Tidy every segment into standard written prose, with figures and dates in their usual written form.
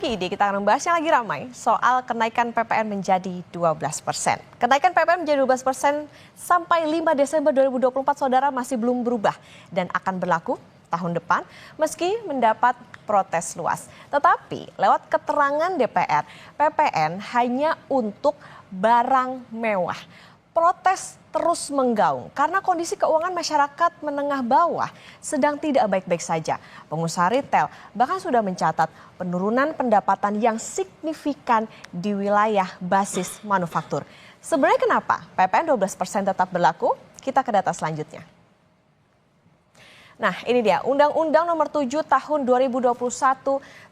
pagi ini kita akan membahas yang lagi ramai soal kenaikan PPN menjadi 12%. Kenaikan PPN menjadi 12% sampai 5 Desember 2024 saudara masih belum berubah dan akan berlaku tahun depan meski mendapat protes luas. Tetapi lewat keterangan DPR, PPN hanya untuk barang mewah. Protes terus menggaung karena kondisi keuangan masyarakat menengah bawah sedang tidak baik-baik saja. Pengusaha retail bahkan sudah mencatat penurunan pendapatan yang signifikan di wilayah basis manufaktur. Sebenarnya kenapa PPN 12% tetap berlaku? Kita ke data selanjutnya. Nah, ini dia Undang-Undang Nomor 7 Tahun 2021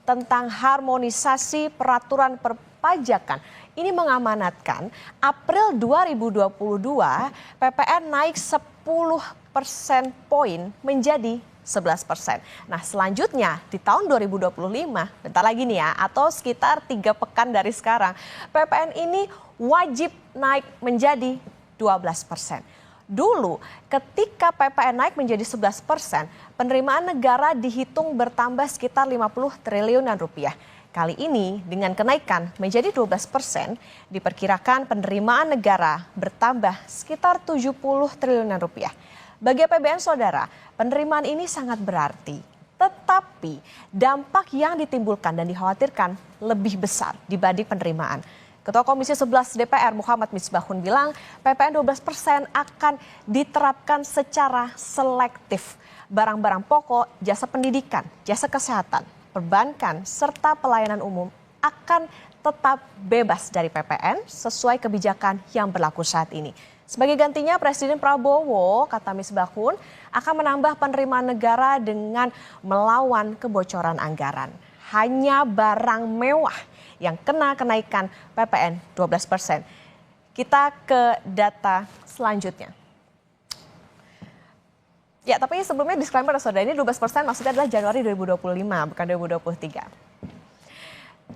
tentang harmonisasi peraturan perpajakan. Ini mengamanatkan April 2022 PPN naik 10% poin menjadi 11%. Nah, selanjutnya di tahun 2025, bentar lagi nih ya, atau sekitar 3 pekan dari sekarang, PPN ini wajib naik menjadi 12%. Dulu ketika PPN naik menjadi 11%, penerimaan negara dihitung bertambah sekitar 50 triliunan rupiah. Kali ini dengan kenaikan menjadi 12%, diperkirakan penerimaan negara bertambah sekitar 70 triliunan rupiah. Bagi APBN saudara, penerimaan ini sangat berarti. Tetapi dampak yang ditimbulkan dan dikhawatirkan lebih besar dibanding penerimaan. Ketua Komisi 11 DPR Muhammad Misbahun bilang PPN 12% akan diterapkan secara selektif. Barang-barang pokok, jasa pendidikan, jasa kesehatan, perbankan, serta pelayanan umum akan tetap bebas dari PPN sesuai kebijakan yang berlaku saat ini. Sebagai gantinya Presiden Prabowo, kata Misbahun, akan menambah penerimaan negara dengan melawan kebocoran anggaran. Hanya barang mewah yang kena kenaikan PPN 12%. Kita ke data selanjutnya. Ya, tapi sebelumnya disclaimer saudara, ini 12% maksudnya adalah Januari 2025, bukan 2023.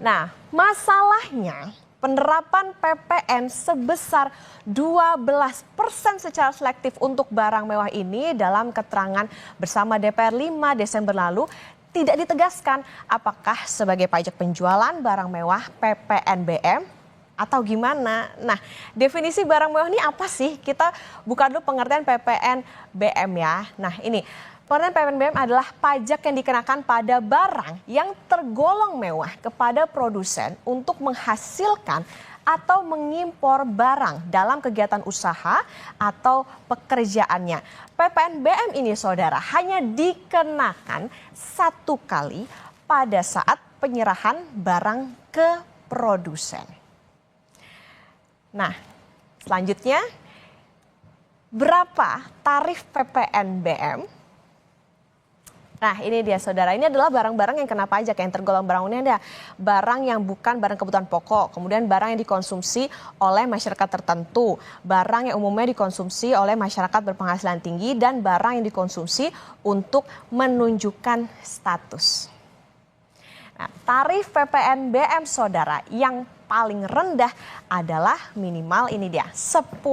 Nah, masalahnya penerapan PPN sebesar 12% secara selektif untuk barang mewah ini dalam keterangan bersama DPR 5 Desember lalu tidak ditegaskan apakah sebagai pajak penjualan barang mewah PPNBM atau gimana. Nah, definisi barang mewah ini apa sih? Kita buka dulu pengertian PPNBM ya. Nah, ini pengertian PPNBM adalah pajak yang dikenakan pada barang yang tergolong mewah kepada produsen untuk menghasilkan atau mengimpor barang dalam kegiatan usaha atau pekerjaannya. PPNBM ini saudara hanya dikenakan satu kali pada saat penyerahan barang ke produsen. Nah, selanjutnya berapa tarif PPNBM? Nah, ini dia saudara, ini adalah barang-barang yang kena pajak yang tergolong barang ini ada barang yang bukan barang kebutuhan pokok, kemudian barang yang dikonsumsi oleh masyarakat tertentu, barang yang umumnya dikonsumsi oleh masyarakat berpenghasilan tinggi, dan barang yang dikonsumsi untuk menunjukkan status. Nah, tarif PPNBM saudara yang paling rendah adalah minimal ini dia 10%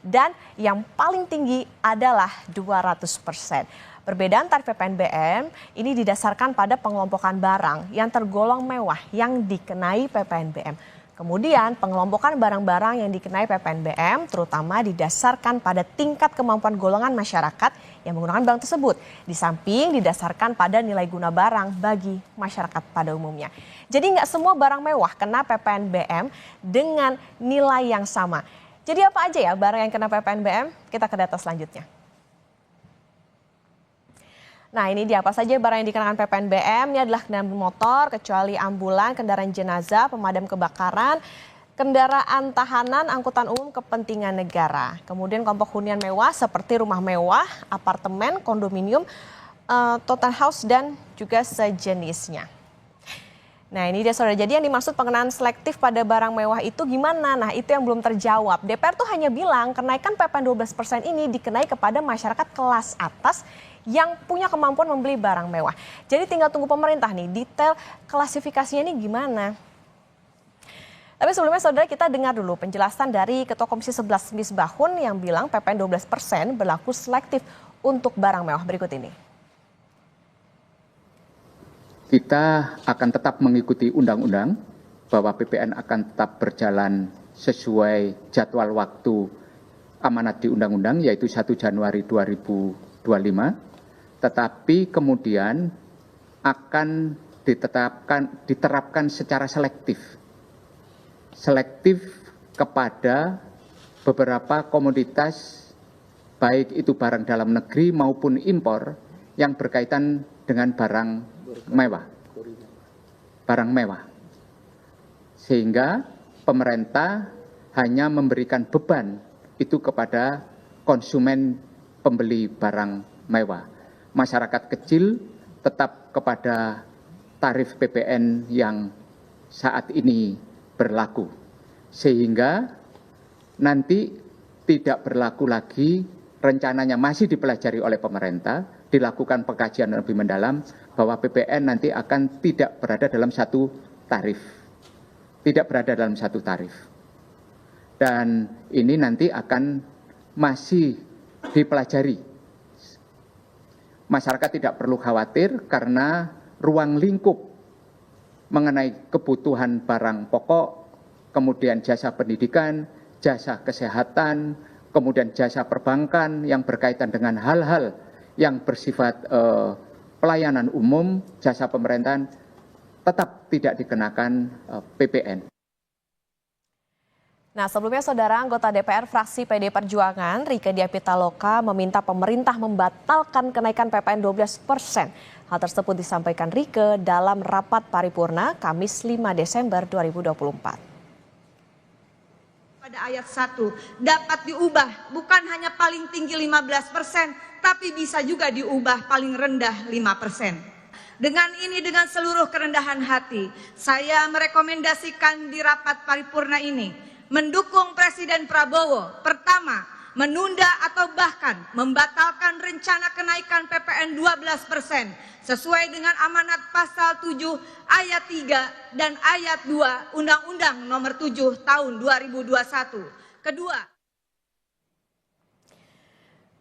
dan yang paling tinggi adalah 200%. Perbedaan tarif PPNBM ini didasarkan pada pengelompokan barang yang tergolong mewah yang dikenai PPNBM. Kemudian pengelompokan barang-barang yang dikenai PPNBM terutama didasarkan pada tingkat kemampuan golongan masyarakat yang menggunakan barang tersebut. Di samping didasarkan pada nilai guna barang bagi masyarakat pada umumnya. Jadi nggak semua barang mewah kena PPNBM dengan nilai yang sama. Jadi apa aja ya barang yang kena PPNBM? Kita ke data selanjutnya. Nah, ini dia apa saja barang yang dikenakan PPNBM. Ini adalah kendaraan motor kecuali ambulan, kendaraan jenazah, pemadam kebakaran, kendaraan tahanan, angkutan umum kepentingan negara. Kemudian kelompok hunian mewah seperti rumah mewah, apartemen, kondominium, townhouse house dan juga sejenisnya. Nah, ini dia saudara, jadi yang dimaksud pengenaan selektif pada barang mewah itu gimana? Nah, itu yang belum terjawab. DPR tuh hanya bilang kenaikan PPN 12% ini dikenai kepada masyarakat kelas atas yang punya kemampuan membeli barang mewah. Jadi tinggal tunggu pemerintah nih, detail klasifikasinya ini gimana. Tapi sebelumnya saudara kita dengar dulu penjelasan dari Ketua Komisi 11 Misbahun yang bilang PPN 12% berlaku selektif untuk barang mewah berikut ini. kita akan tetap mengikuti undang-undang bahwa PPN akan tetap berjalan sesuai jadwal waktu amanat di undang-undang yaitu 1 Januari 2025, tetapi kemudian akan diterapkan secara selektif kepada beberapa komoditas baik itu barang dalam negeri maupun impor yang berkaitan dengan barang mewah. Sehingga pemerintah hanya memberikan beban itu kepada konsumen pembeli barang mewah. Masyarakat kecil tetap kepada tarif PPN yang saat ini berlaku. Sehingga nanti tidak berlaku lagi, rencananya masih dipelajari oleh pemerintah, dilakukan pengkajian lebih mendalam bahwa PPN nanti akan tidak berada dalam satu tarif. Dan ini nanti akan masih dipelajari. Masyarakat tidak perlu khawatir karena ruang lingkup mengenai kebutuhan barang pokok, kemudian jasa pendidikan, jasa kesehatan, kemudian jasa perbankan yang berkaitan dengan hal-hal yang bersifat pelayanan umum, jasa pemerintahan, tetap tidak dikenakan PPN. Nah, sebelumnya saudara anggota DPR fraksi PD Perjuangan, Rieke Diah Pitaloka, meminta pemerintah membatalkan kenaikan PPN 12%. Hal tersebut disampaikan Rieke dalam rapat paripurna Kamis 5 Desember 2024. Pada ayat 1 dapat diubah bukan hanya paling tinggi 15%, tapi bisa juga diubah paling rendah 5%. Dengan ini, dengan seluruh kerendahan hati, saya merekomendasikan di rapat paripurna ini mendukung Presiden Prabowo. Pertama, menunda atau bahkan membatalkan rencana kenaikan PPN 12% sesuai dengan amanat pasal 7 ayat 3 dan ayat 2 Undang-Undang Nomor 7 Tahun 2021. Kedua,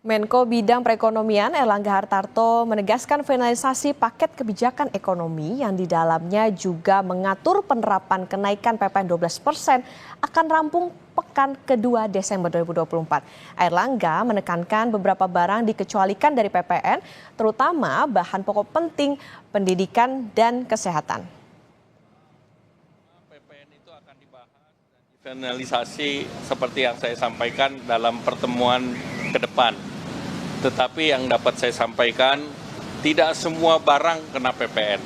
Menko Bidang Perekonomian Erlangga Hartarto menegaskan finalisasi paket kebijakan ekonomi yang di dalamnya juga mengatur penerapan kenaikan PPN 12% akan rampung pekan kedua Desember 2024. Erlangga menekankan beberapa barang dikecualikan dari PPN, terutama bahan pokok penting, pendidikan, dan kesehatan. PPN itu akan dibahas dan difinalisasi seperti yang saya sampaikan dalam pertemuan ke depan. Tetapi yang dapat saya sampaikan, tidak semua barang kena PPN.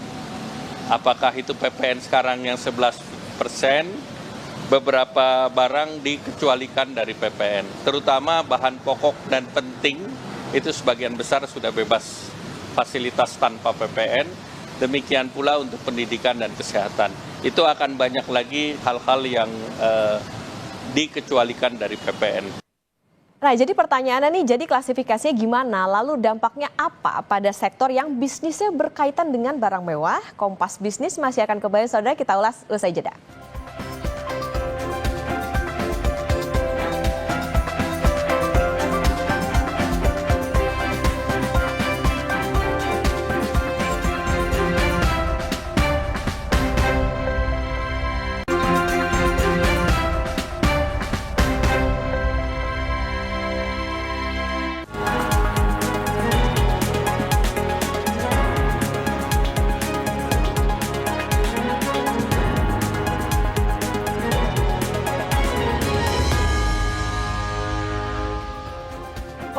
Apakah itu PPN sekarang yang 11%, beberapa barang dikecualikan dari PPN. Terutama bahan pokok dan penting, itu sebagian besar sudah bebas fasilitas tanpa PPN. Demikian pula untuk pendidikan dan kesehatan. Itu akan banyak lagi hal-hal yang dikecualikan dari PPN. Nah, jadi pertanyaannya nih, jadi klasifikasinya gimana? Lalu dampaknya apa pada sektor yang bisnisnya berkaitan dengan barang mewah? Kompas Bisnis masih akan kembali, saudara, kita ulas usai jeda.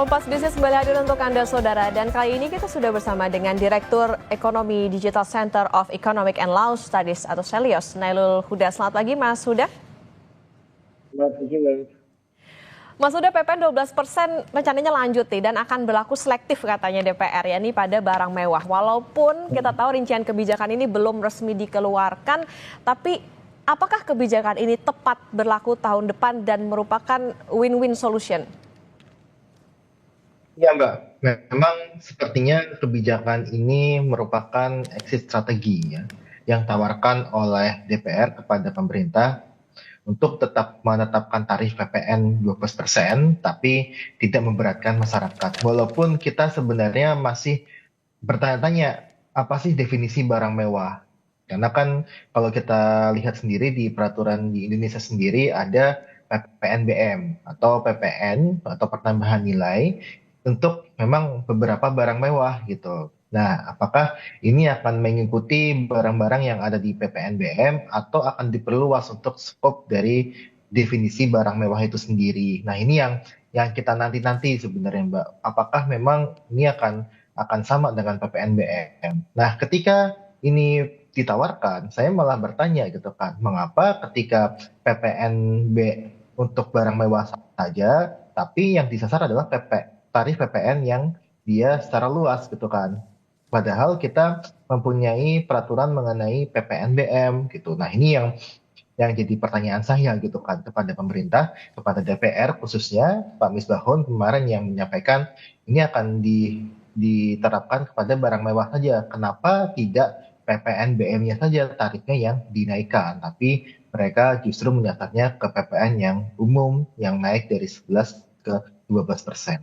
Kompas Bisnis kembali hadir untuk Anda, saudara. Dan kali ini kita sudah bersama dengan Direktur Ekonomi Digital Center of Economic and Law Studies atau CELIOS, Nailul Huda. Selamat pagi, Mas Huda. Selamat pagi, Mbak. Mas Huda, PPN 12% rencananya lanjut nih dan akan berlaku selektif katanya DPR, ya, ini pada barang mewah. Walaupun kita tahu rincian kebijakan ini belum resmi dikeluarkan, tapi apakah kebijakan ini tepat berlaku tahun depan dan merupakan win-win solution? Ya, Mbak, memang sepertinya kebijakan ini merupakan exit strategi ya, yang tawarkan oleh DPR kepada pemerintah untuk tetap menetapkan tarif PPN 12%, tapi tidak memberatkan masyarakat. Walaupun kita sebenarnya masih bertanya-tanya apa sih definisi barang mewah? Karena kan kalau kita lihat sendiri di peraturan di Indonesia sendiri ada PPNBM atau PPN atau pertambahan nilai untuk memang beberapa barang mewah gitu. Nah, apakah ini akan mengikuti barang-barang yang ada di PPNBM atau akan diperluas untuk skop dari definisi barang mewah itu sendiri? Nah, ini yang kita nanti-nanti sebenarnya, Mbak. Apakah memang ini akan sama dengan PPNBM? Nah, ketika ini ditawarkan, saya malah bertanya gitu kan, mengapa ketika PPNB untuk barang mewah saja, tapi yang disasar adalah tarif PPN yang dia secara luas gitu kan. Padahal kita mempunyai peraturan mengenai PPNBM gitu. Nah, ini yang jadi pertanyaan saya gitu kan kepada pemerintah, kepada DPR khususnya Pak Misbahun kemarin yang menyampaikan ini akan diterapkan kepada barang mewah saja. Kenapa tidak PPNBM-nya saja tarifnya yang dinaikkan, tapi mereka justru menyasarnya ke PPN yang umum yang naik dari 11 ke 12%.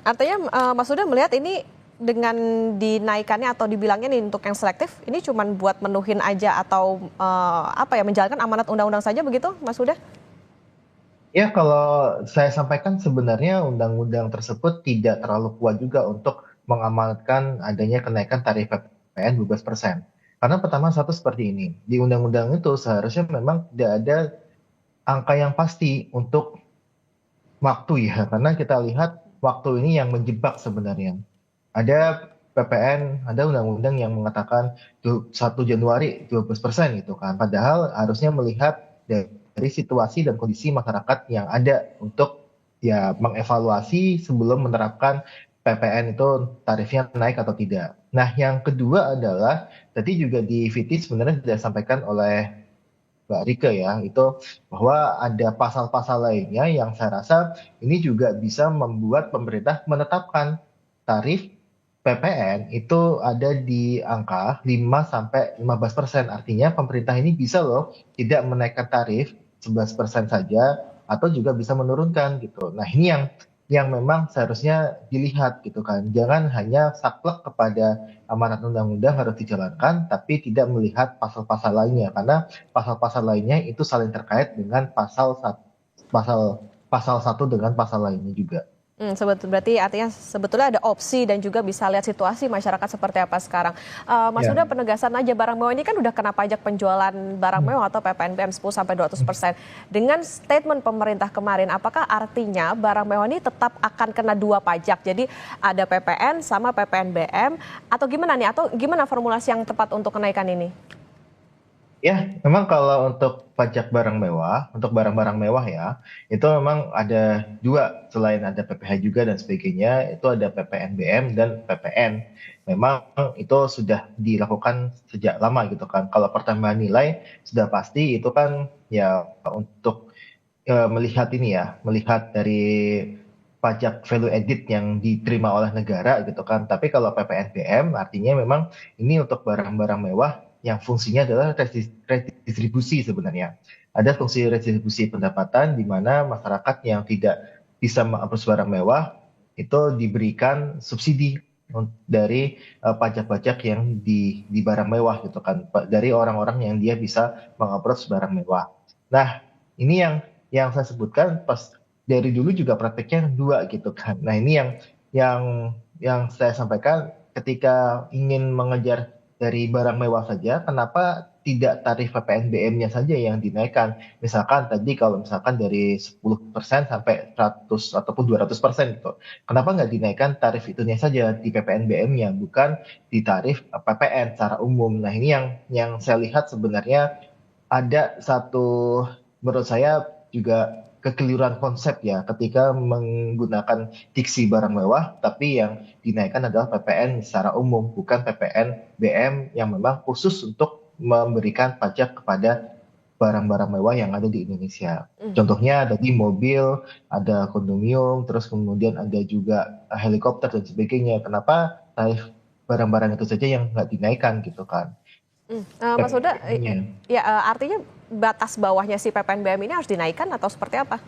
Artinya Mas Huda melihat ini dengan dinaikannya atau dibilangnya nih untuk yang selektif, ini cuma buat menuhin aja atau menjalankan amanat undang-undang saja begitu, Mas Huda? Ya, kalau saya sampaikan sebenarnya undang-undang tersebut tidak terlalu kuat juga untuk mengamanatkan adanya kenaikan tarif PPN 12%. Karena pertama satu seperti ini, di undang-undang itu seharusnya memang tidak ada angka yang pasti untuk waktu ya, karena kita lihat waktu ini yang menjebak sebenarnya. Ada PPN, ada undang-undang yang mengatakan 1 Januari 12% gitu kan. Padahal harusnya melihat dari situasi dan kondisi masyarakat yang ada untuk ya mengevaluasi sebelum menerapkan PPN itu tarifnya naik atau tidak. Nah, yang kedua adalah tadi juga di VT sebenarnya sudah disampaikan oleh Mbak Rike ya, itu bahwa ada pasal-pasal lainnya yang saya rasa ini juga bisa membuat pemerintah menetapkan tarif PPN itu ada di angka 5-15%. Artinya pemerintah ini bisa loh tidak menaikkan tarif 11% saja atau juga bisa menurunkan gitu. Nah, ini yang memang seharusnya dilihat gitu kan. Jangan hanya saklek kepada amanat undang-undang harus dijalankan, tapi tidak melihat pasal-pasal lainnya. Karena pasal-pasal lainnya itu saling terkait dengan pasal satu dengan pasal lainnya juga. Berarti artinya sebetulnya ada opsi dan juga bisa lihat situasi masyarakat seperti apa sekarang. Mas Ya. Huda, penegasan aja barang mewah ini kan udah kena pajak penjualan barang mewah atau PPNBM 10-200%. Dengan statement pemerintah kemarin, apakah artinya barang mewah ini tetap akan kena 2 pajak? Jadi ada PPN sama PPNBM atau gimana nih? Atau gimana formulasi yang tepat untuk kenaikan ini? Ya, memang kalau untuk pajak barang mewah, untuk barang-barang mewah ya, itu memang ada 2, selain ada PPh juga dan sebagainya, itu ada PPNBM dan PPN. Memang itu sudah dilakukan sejak lama gitu kan. Kalau pertambahan nilai sudah pasti itu kan ya untuk melihat ini ya, melihat dari pajak value added yang diterima oleh negara gitu kan. Tapi kalau PPNBM artinya memang ini untuk barang-barang mewah yang fungsinya adalah redistribusi sebenarnya. Ada fungsi redistribusi pendapatan di mana masyarakat yang tidak bisa mengapros barang mewah itu diberikan subsidi dari pajak-pajak yang di barang mewah gitu kan, dari orang-orang yang dia bisa mengapros barang mewah. Nah, ini yang saya sebutkan pas dari dulu juga prakteknya 2 gitu kan. Nah, ini yang saya sampaikan ketika ingin mengejar dari barang mewah saja, kenapa tidak tarif PPNBM-nya saja yang dinaikkan? Misalkan tadi kalau misalkan dari 10% sampai 100 ataupun 200% gitu. Kenapa nggak dinaikkan tarif itunya saja di PPNBM-nya, bukan di tarif PPN secara umum? Nah, ini yang saya lihat sebenarnya ada satu, menurut saya juga kekeliruan konsep ya ketika menggunakan diksi barang mewah tapi yang dinaikkan adalah PPN secara umum bukan PPN BM yang memang khusus untuk memberikan pajak kepada barang-barang mewah yang ada di Indonesia. Contohnya ada di mobil, ada kondominium, terus kemudian ada juga helikopter dan sebagainya. Kenapa tarif barang-barang itu saja yang nggak dinaikkan gitu kan? Mas Huda, PPN-nya. artinya batas bawahnya si PPNBM ini harus dinaikkan atau seperti apa?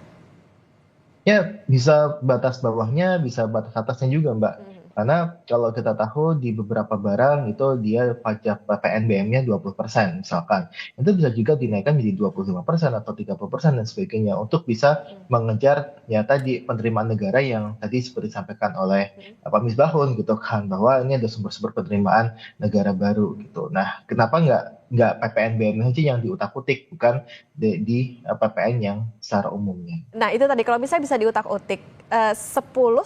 Ya, bisa batas bawahnya, bisa batas atasnya juga, Mbak. Karena kalau kita tahu di beberapa barang itu dia pajak PPNBM-nya 20% misalkan. Itu bisa juga dinaikkan menjadi 25% atau 30% dan sebagainya untuk bisa mengejar ya tadi penerimaan negara yang tadi seperti disampaikan oleh Pak Misbahun gitu kan, bahwa ini ada sumber-sumber penerimaan negara baru gitu. Nah, kenapa nggak PPNBM aja yang diutak-utik, bukan di PPN yang secara umumnya. Nah itu tadi kalau misalnya bisa diutak-utik 10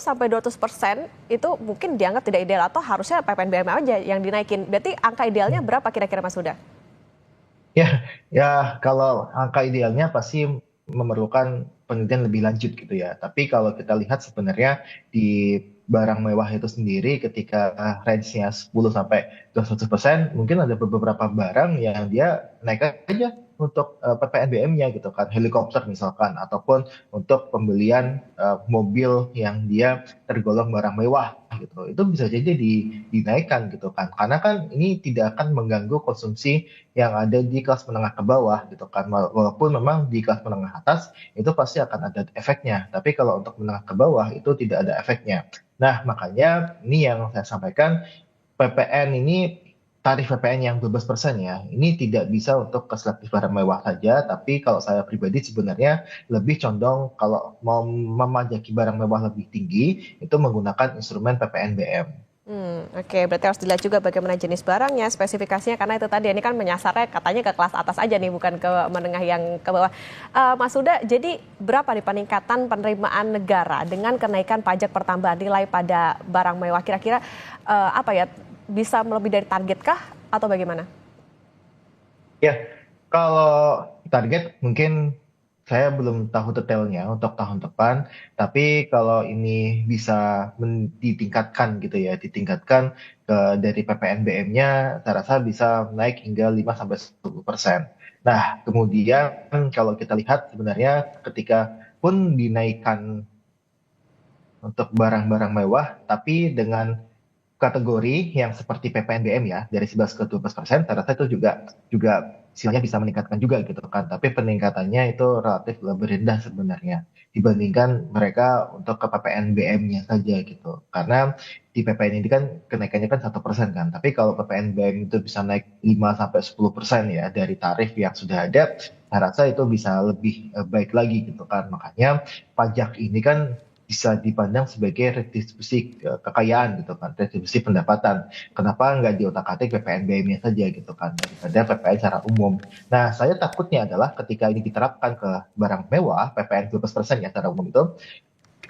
sampai 200% itu mungkin dianggap tidak ideal atau harusnya PPNBM aja yang dinaikin. Berarti angka idealnya berapa kira-kira Mas Huda? Ya, ya kalau angka idealnya pasti memerlukan penelitian lebih lanjut gitu ya. Tapi kalau kita lihat sebenarnya di barang mewah itu sendiri ketika range-nya 10 sampai 200%, mungkin ada beberapa barang yang dia naik aja untuk PPNBM-nya gitu kan, helikopter misalkan, ataupun untuk pembelian mobil yang dia tergolong barang mewah gitu. Itu bisa jadi dinaikkan gitu kan. Karena kan ini tidak akan mengganggu konsumsi yang ada di kelas menengah ke bawah gitu kan. Walaupun memang di kelas menengah atas itu pasti akan ada efeknya. Tapi kalau untuk menengah ke bawah itu tidak ada efeknya. Nah, makanya ini yang saya sampaikan, PPN ini tarif PPN yang 12% ya, ini tidak bisa untuk ke selektif barang mewah saja, tapi kalau saya pribadi sebenarnya lebih condong kalau mau memajaki barang mewah lebih tinggi, itu menggunakan instrumen PPNBM. Oke, berarti harus dilihat juga bagaimana jenis barangnya, spesifikasinya, karena itu tadi ini kan menyasarnya katanya ke kelas atas aja nih, bukan ke menengah yang ke bawah. Mas Huda, jadi berapa nih peningkatan penerimaan negara dengan kenaikan pajak pertambahan nilai pada barang mewah? Kira-kira apa ya, bisa melebihi dari target kah atau bagaimana? Ya, kalau target mungkin saya belum tahu detailnya untuk tahun depan, tapi kalau ini bisa ditingkatkan gitu ya, ditingkatkan dari PPNBM-nya, saya rasa bisa naik hingga 5-10%. Nah, kemudian kalau kita lihat sebenarnya ketika pun dinaikkan untuk barang-barang mewah, tapi dengan kategori yang seperti PPNBM ya dari 11 ke 12%, saya rasa itu juga istilahnya bisa meningkatkan juga gitu kan. Tapi peningkatannya itu relatif lebih rendah sebenarnya dibandingkan mereka untuk ke PPNBM-nya saja gitu. Karena di PPN ini kan kenaikannya kan 1% kan. Tapi kalau PPNBM itu bisa naik 5-10% ya dari tarif yang sudah ada, saya rasa itu bisa lebih baik lagi gitu kan. Makanya pajak ini kan bisa dipandang sebagai redistribusi kekayaan gitu kan, redistribusi pendapatan. Kenapa nggak diotak-atik PPNBM-nya saja gitu kan, daripada PPN secara umum. Nah, saya takutnya adalah ketika ini diterapkan ke barang mewah, PPN 12% ya secara umum itu,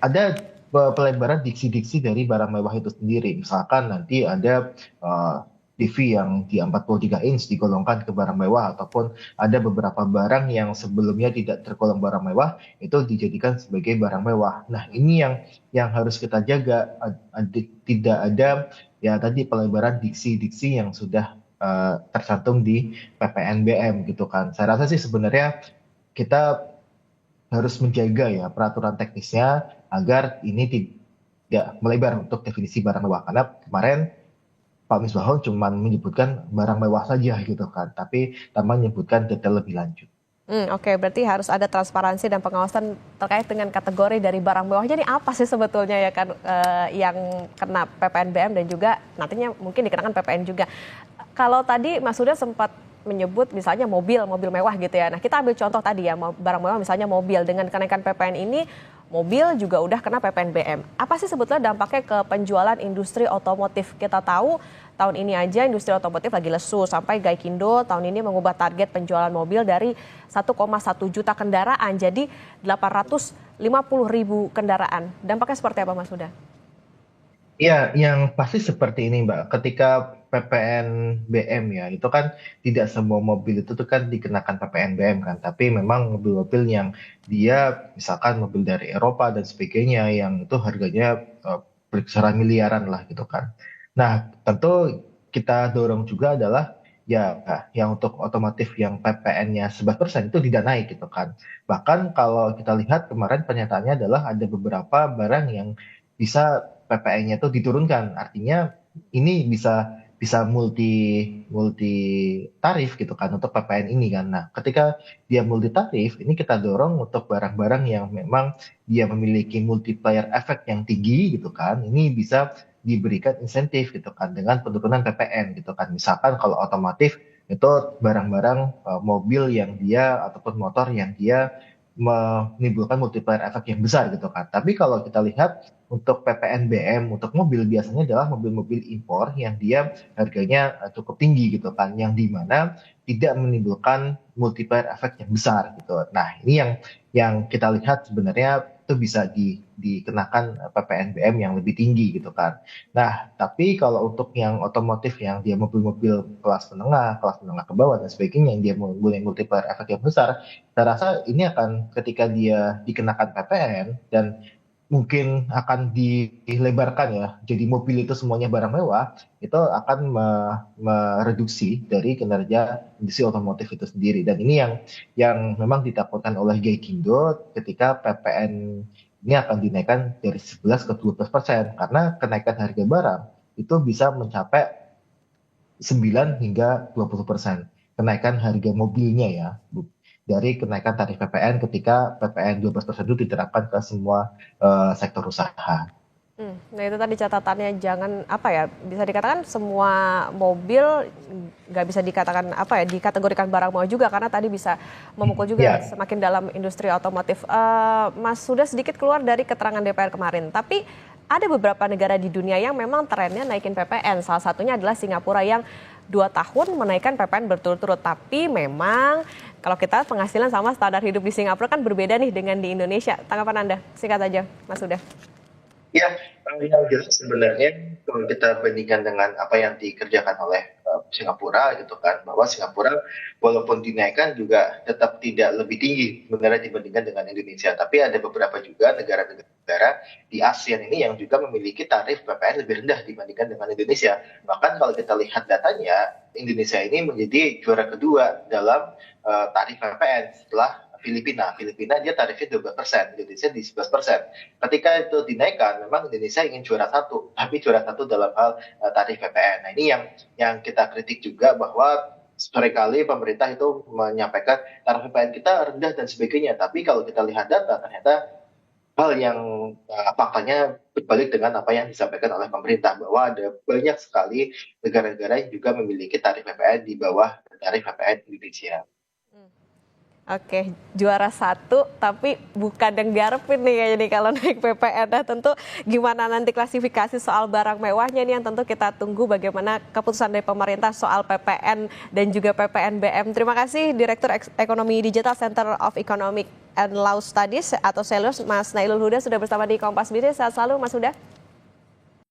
ada pelebaran diksi-diksi dari barang mewah itu sendiri. Misalkan nanti ada TV yang di 43 inch digolongkan ke barang mewah, ataupun ada beberapa barang yang sebelumnya tidak tergolong barang mewah itu dijadikan sebagai barang mewah. Nah, ini yang harus kita jaga, tidak ada ya tadi pelebaran diksi-diksi yang sudah tercantum di PPNBM gitu kan. Saya rasa sih sebenarnya kita harus menjaga ya peraturan teknisnya agar ini tidak melebar untuk definisi barang mewah. Karena kemarin Pak Misbahun cuma menyebutkan barang mewah saja gitu kan, tapi tanpa menyebutkan detail lebih lanjut. Oke, berarti harus ada transparansi dan pengawasan terkait dengan kategori dari barang mewah. Jadi apa sih sebetulnya ya kan yang kena PPNBM dan juga nantinya mungkin dikenakan PPN juga. Kalau tadi Mas Huda sempat menyebut misalnya mobil mewah gitu ya. Nah kita ambil contoh tadi ya, barang mewah misalnya mobil, dengan kenaikan PPN ini mobil juga udah kena PPNBM. Apa sih sebetulnya dampaknya ke penjualan industri otomotif? Kita tahu tahun ini aja industri otomotif lagi lesu, sampai Gaikindo tahun ini mengubah target penjualan mobil dari 1,1 juta kendaraan jadi 850.000 kendaraan. Dampaknya seperti apa Mas Huda? Iya, yang pasti seperti ini Mbak. Ketika PPNBM ya, itu kan tidak semua mobil itu tuh kan dikenakan PPNBM kan. Tapi memang mobil-mobil yang dia misalkan mobil dari Eropa dan sebagainya yang itu harganya berkisaran miliaran lah gitu kan. Nah, tentu kita dorong juga adalah ya yang untuk otomotif yang PPN-nya 11% itu tidak naik gitu kan. Bahkan kalau kita lihat kemarin pernyataannya adalah ada beberapa barang yang bisa PPN-nya itu diturunkan. Artinya ini bisa multi tarif gitu kan untuk PPN ini kan. Nah, ketika dia multi tarif, ini kita dorong untuk barang-barang yang memang dia memiliki multiplier efek yang tinggi gitu kan. Ini bisa diberikan insentif gitu kan dengan penurunan PPN gitu kan. Misalkan kalau otomotif itu barang-barang mobil yang dia ataupun motor yang dia menimbulkan multiplier efek yang besar gitu kan. Tapi kalau kita lihat untuk PPNBM untuk mobil biasanya adalah mobil-mobil impor yang dia harganya cukup tinggi gitu kan, yang dimana tidak menimbulkan multiplier efek yang besar gitu. Nah ini yang kita lihat sebenarnya itu bisa dikenakan PPNBM yang lebih tinggi gitu kan. Nah tapi kalau untuk yang otomotif yang dia mobil-mobil kelas menengah ke bawah dan sebagainya yang dia mempunyai multiplier efek yang besar, saya rasa ini akan ketika dia dikenakan PPN dan mungkin akan dilebarkan ya, jadi mobil itu semuanya barang mewah, itu akan mereduksi dari kinerja industri otomotif itu sendiri. Dan ini yang memang ditakutkan oleh Gaikindo ketika PPN ini akan dinaikkan dari 11 ke 12%, karena kenaikan harga barang itu bisa mencapai 9 hingga 20% kenaikan harga mobilnya ya, dari kenaikan tarif PPN ketika PPN 12% itu diterapkan ke semua sektor usaha. Nah itu tadi catatannya, jangan bisa dikatakan semua mobil nggak bisa dikatakan dikategorikan barang mewah juga, karena tadi bisa memukul juga semakin dalam industri otomotif. Mas sudah sedikit keluar dari keterangan DPR kemarin, tapi ada beberapa negara di dunia yang memang trennya naikin PPN. Salah satunya adalah Singapura yang 2 tahun menaikkan PPN berturut-turut. Tapi memang kalau kita penghasilan sama standar hidup di Singapura kan berbeda nih dengan di Indonesia. Tanggapan Anda singkat aja, Mas Huda. Ya, yang jelas sebenarnya kalau kita bandingkan dengan apa yang dikerjakan oleh Singapura gitu kan, bahwa Singapura walaupun dinaikkan juga tetap tidak lebih tinggi sebenarnya dibandingkan dengan Indonesia. Tapi ada beberapa juga negara-negara di ASEAN ini yang juga memiliki tarif PPN lebih rendah dibandingkan dengan Indonesia. Bahkan kalau kita lihat datanya, Indonesia ini menjadi juara kedua dalam tarif PPN setelah Filipina dia tarifnya 12%, Indonesia di 11%. Ketika itu dinaikkan, memang Indonesia ingin juara satu, tapi juara satu dalam hal tarif PPN. Nah ini yang kita kritik juga, bahwa seringkali pemerintah itu menyampaikan tarif PPN kita rendah dan sebagainya. Tapi kalau kita lihat data, ternyata hal yang faktanya berbalik dengan apa yang disampaikan oleh pemerintah, bahwa ada banyak sekali negara-negara yang juga memiliki tarif PPN di bawah tarif PPN Indonesia. Oke, juara satu tapi bukan yang diharapin nih kayaknya nih kalau naik PPN. Nah tentu gimana nanti klasifikasi soal barang mewahnya nih yang tentu kita tunggu bagaimana keputusan dari pemerintah soal PPN dan juga PPNBM. Terima kasih Direktur Ekonomi Digital Center of Economic and Law Studies atau SELUS, Mas Nailul Huda sudah bersama di Kompas Bisnis. Sehat selalu Mas Huda.